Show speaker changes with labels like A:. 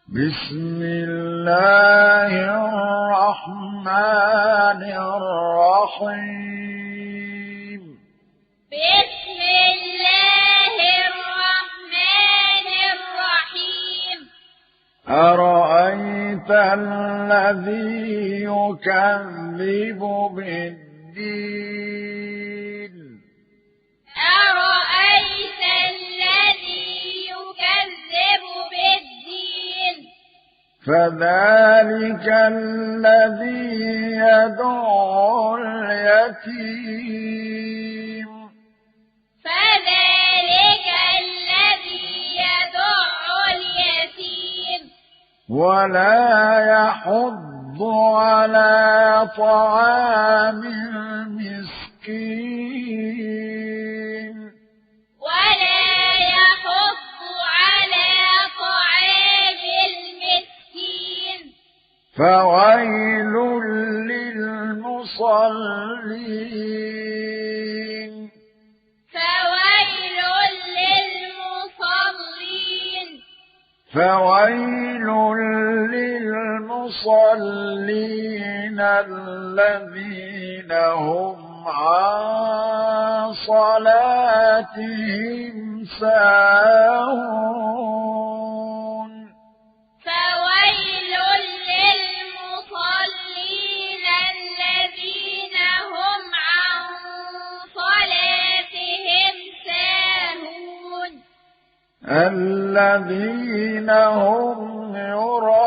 A: بسم الله الرحمن الرحيم
B: بسم الله الرحمن الرحيم
A: أرأيت الذي يكذب بالدين
B: أرأيت الذي يكذب بالدين
A: فذلك الذي يدعو اليتيم
B: فذلك الذي يدع اليتيم
A: ولا يحض على طعام المسكين
B: ولا يحض على طعام المسكين
A: فويل للمصلين
B: فويل للمصلين
A: فويل للمصلين الذين هم عن صلاتهم ساهون
B: فويل للمصلين الذين هم عن صلاتهم ساهون
A: الذين هم يراءون